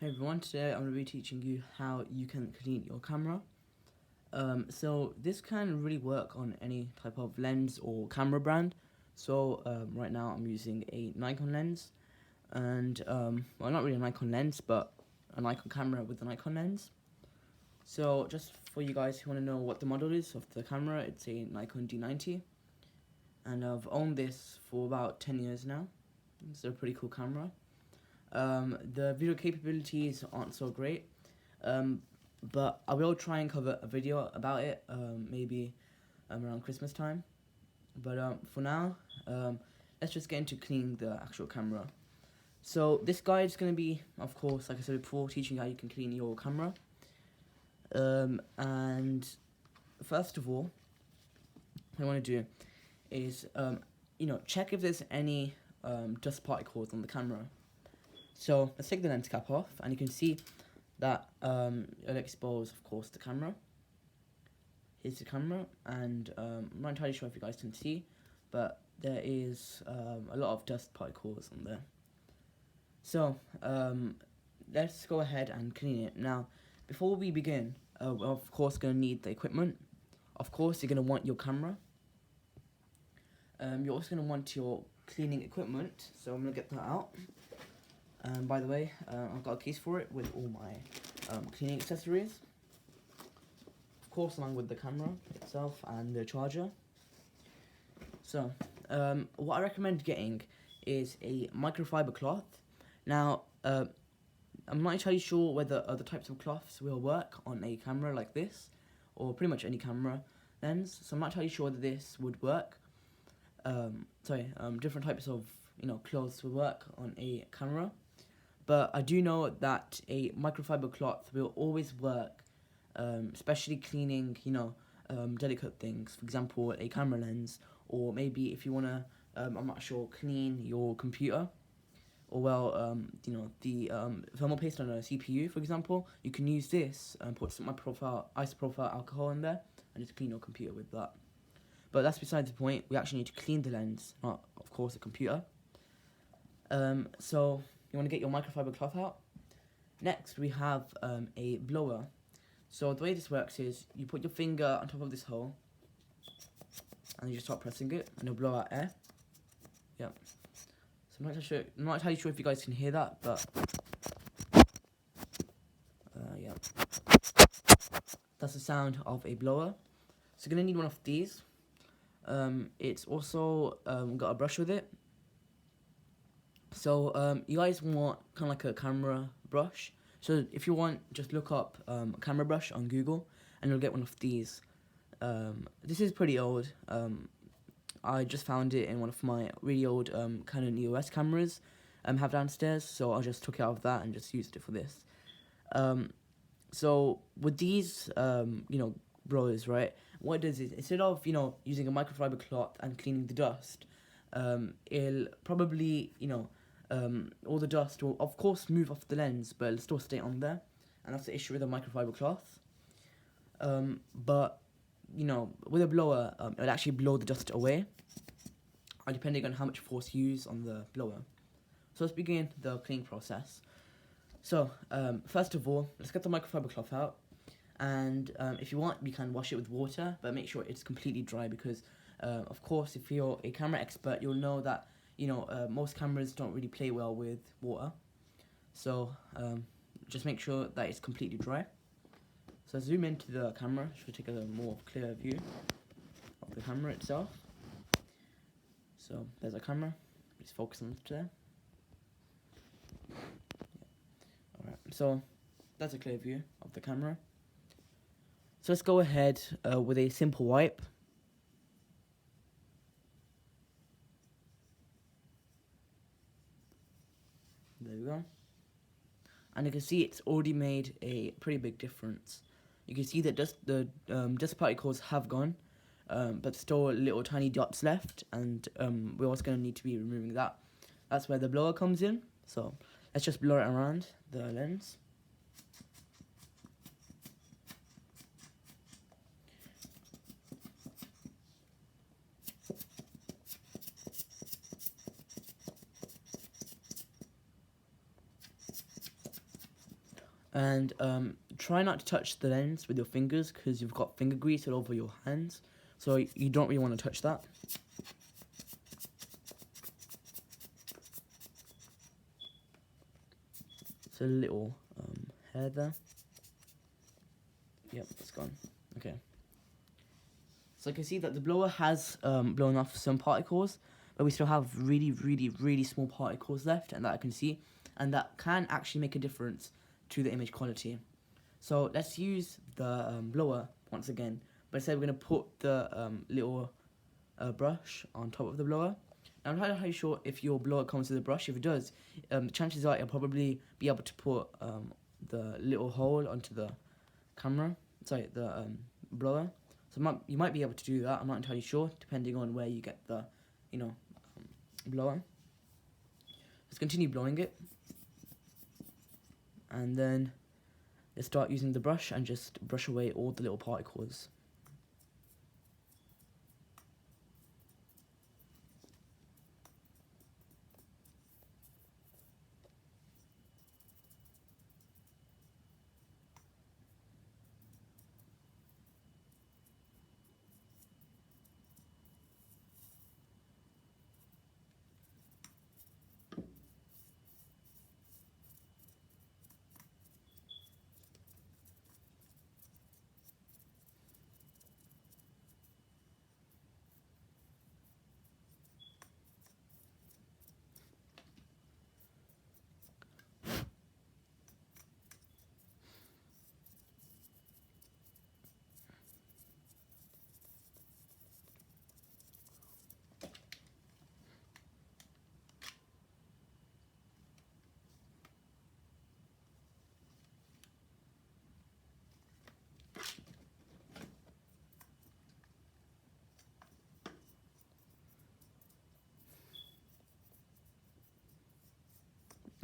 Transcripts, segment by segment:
Hey everyone, today I'm going to be teaching you how you can clean your camera. So this can really work on any type of lens or camera brand. So right now I'm using a Nikon lens and well, not really a Nikon lens, but a Nikon camera with a Nikon lens. So just for you guys who want to know what the model is of the camera, it's a Nikon D90 and I've owned this for about 10 years now. It's a pretty cool camera. The video capabilities aren't so great, but I will try and cover a video about it, maybe around Christmas time. But for now, let's just get into cleaning the actual camera. So this guide is going to be, of course, like I said before, teaching how you can clean your camera. And first of all, what I want to do is, check if there's any dust particles on the camera. So let's take the lens cap off, and you can see that it'll expose, of course, the camera. Here's the camera, and I'm not entirely sure if you guys can see, but there is a lot of dust particles on there. So let's go ahead and clean it. Now, before we begin, we're of course going to need the equipment. Of course, you're going to want your camera. You're also going to want your cleaning equipment, so I'm going to get that out. By the way, I've got a case for it with all my cleaning accessories. Of course, along with the camera itself and the charger. So, what I recommend getting is a microfiber cloth. Now, I'm not entirely sure whether other types of cloths will work on a camera like this, or pretty much any camera lens. So I'm not entirely sure that this would work. Different types of clothes will work on a camera. But I do know that a microfiber cloth will always work, especially cleaning, delicate things. For example, a camera lens, or maybe if you want to, I'm not sure, clean your computer, or the thermal paste on a CPU, for example. You can use this and put some isopropyl alcohol in there and just clean your computer with that. But that's besides the point. We actually need to clean the lens, not, of course, the computer. So you want to get your microfiber cloth out. Next, we have a blower. So the way this works is you put your finger on top of this hole, and you just start pressing it, and it'll blow out air. Yep. So I'm not entirely sure if you guys can hear that, but yeah, that's the sound of a blower. So you're gonna need one of these. It's also got a brush with it. So you guys want kind of like a camera brush. So if you want, just look up camera brush on Google, and you'll get one of these. This is pretty old. I just found it in one of my really old Canon EOS cameras I have downstairs, so I just took it out of that and just used it for this. So with these, blowers, right, what it does is, instead of, using a microfiber cloth and cleaning the dust, it'll probably, all the dust will, of course, move off the lens, but it'll still stay on there, and that's the issue with a microfiber cloth. But, with a blower, it'll actually blow the dust away, depending on how much force you use on the blower. So let's begin the cleaning process. So, first of all, let's get the microfiber cloth out, and if you want, you can wash it with water, but make sure it's completely dry, because, of course, if you're a camera expert, you'll know that most cameras don't really play well with water. So just make sure that it's completely dry. So zoom into the camera, should take a more clear view of the camera itself. So there's a camera, just focus on it there. Yeah. Alright, so that's a clear view of the camera. So let's go ahead with a simple wipe. There we go. And you can see it's already made a pretty big difference. You can see that the dust particles have gone, but still little tiny dots left, and we're also going to need to be removing that. That's where the blower comes in. So let's just blow it around the lens. And try not to touch the lens with your fingers because you've got finger grease all over your hands, so you don't really want to touch that. It's a little hair there. Yep, it's gone. Okay. So I can see that the blower has blown off some particles, but we still have really, really, really small particles left, and that I can see, and that can actually make a difference to the image quality. So let's use the blower once again, but instead we're going to put the little brush on top of the blower. Now, I'm not entirely sure if your blower comes with a brush. If it does, chances are you'll probably be able to put the little hole onto the camera, sorry, the blower. So you might be able to do that. I'm not entirely sure, depending on where you get the, blower. Let's continue blowing it, and then let's start using the brush and just brush away all the little particles.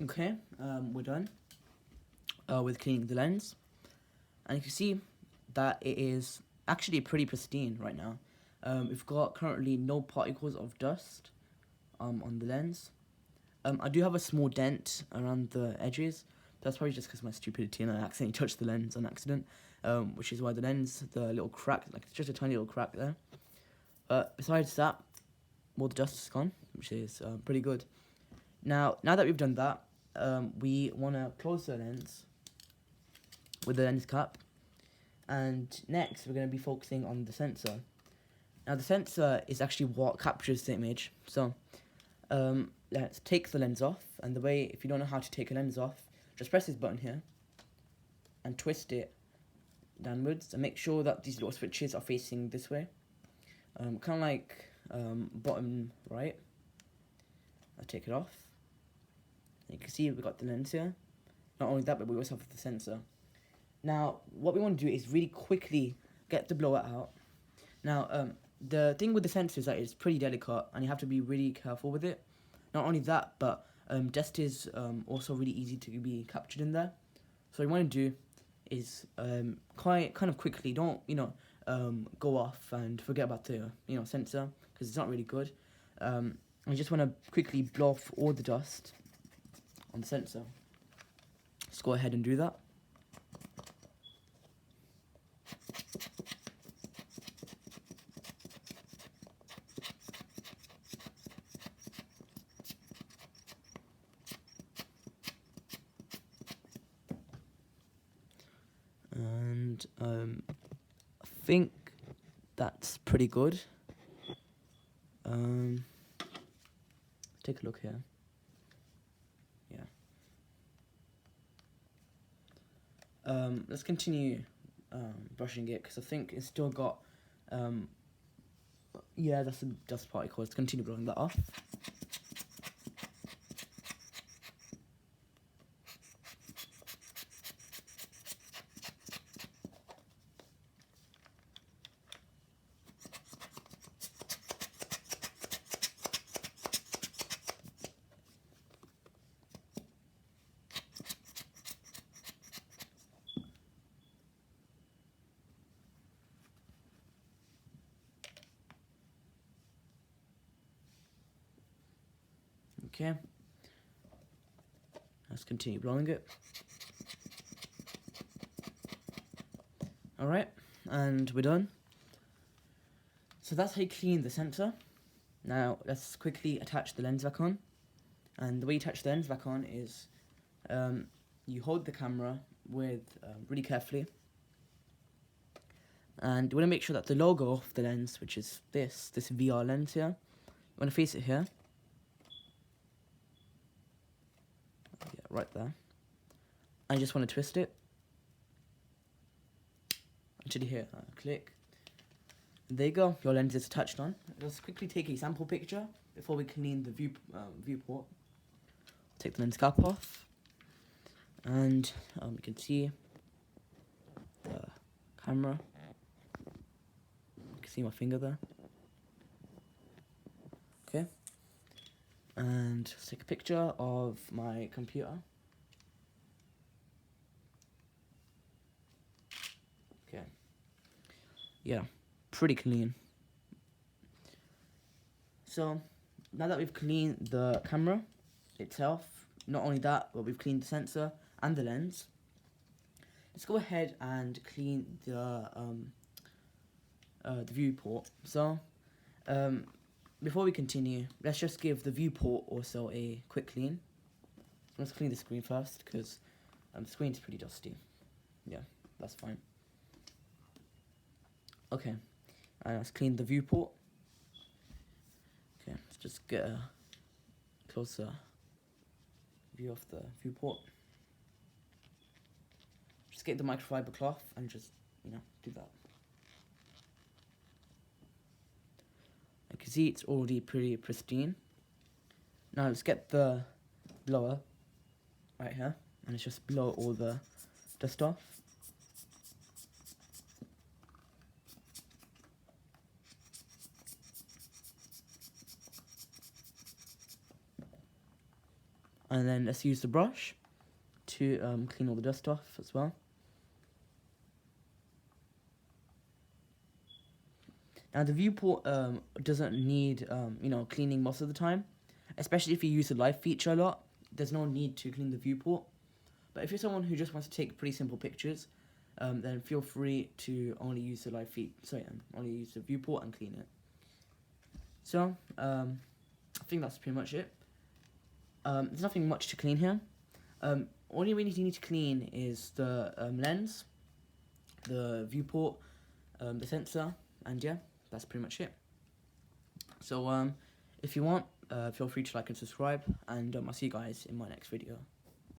Okay, we're done with cleaning the lens, and you can see that it is actually pretty pristine right now. We've got currently no particles of dust on the lens. I do have a small dent around the edges. That's probably just because of my stupidity and I accidentally touched the lens on accident, which is why the lens, the little crack, like it's just a tiny little crack there. But besides that, all the dust is gone, which is pretty good. Now that we've done that, we want to close the lens with the lens cap, and next we're going to be focusing on the sensor. Now the sensor is actually what captures the image. So let's take the lens off, and the way, if you don't know how to take a lens off, just press this button here and twist it downwards, and make sure that these little switches are facing this way, kind of like bottom right. I'll take it off. You can see we've got the lens here. Not only that, but we also have the sensor. Now, what we want to do is really quickly get the blower out. Now, the thing with the sensor is that it's pretty delicate, and you have to be really careful with it. Not only that, but dust is also really easy to be captured in there. So what you want to do is kind of quickly, don't go off and forget about the sensor, because it's not really good. I just want to quickly blow off all the dust on the sensor. Let's go ahead and do that. And I think that's pretty good. Take a look here. Let's continue brushing it, because I think it's still got that's a dust particle. Let's continue blowing that off. Okay, let's continue blowing it. Alright, and we're done. So that's how you clean the sensor. Now let's quickly attach the lens back on. And the way you attach the lens back on is you hold the camera with really carefully, and you want to make sure that the logo of the lens, which is this VR lens here, you want to face it here. Yeah, right there. I just want to twist it until you hear click. There you go, your lens is attached on. Let's quickly take a sample picture before we clean the viewport. Take the lens cap off, and you can see the camera. You can see my finger there. Okay, and let's take a picture of my computer. Okay, yeah, pretty clean. So now that we've cleaned the camera itself, not only that, but we've cleaned the sensor and the lens, let's go ahead and clean the viewport. So before we continue, let's just give the viewport also a quick clean. Let's clean the screen first, because the screen's pretty dusty. Yeah, that's fine. Okay, and let's clean the viewport. Okay, let's just get a closer view of the viewport. Just get the microfiber cloth and just, do that. You can see it's already pretty pristine. Now let's get the blower right here, and let's just blow all the dust off. And then let's use the brush to clean all the dust off as well. Now the viewport doesn't need cleaning most of the time, especially if you use the live feature a lot. There's no need to clean the viewport. But if you're someone who just wants to take pretty simple pictures, then feel free to only use the only use the viewport and clean it. So I think that's pretty much it. There's nothing much to clean here. All you really need to clean is the lens, the viewport, the sensor, and yeah, that's pretty much it. So if you want, feel free to like and subscribe, and I'll see you guys in my next video.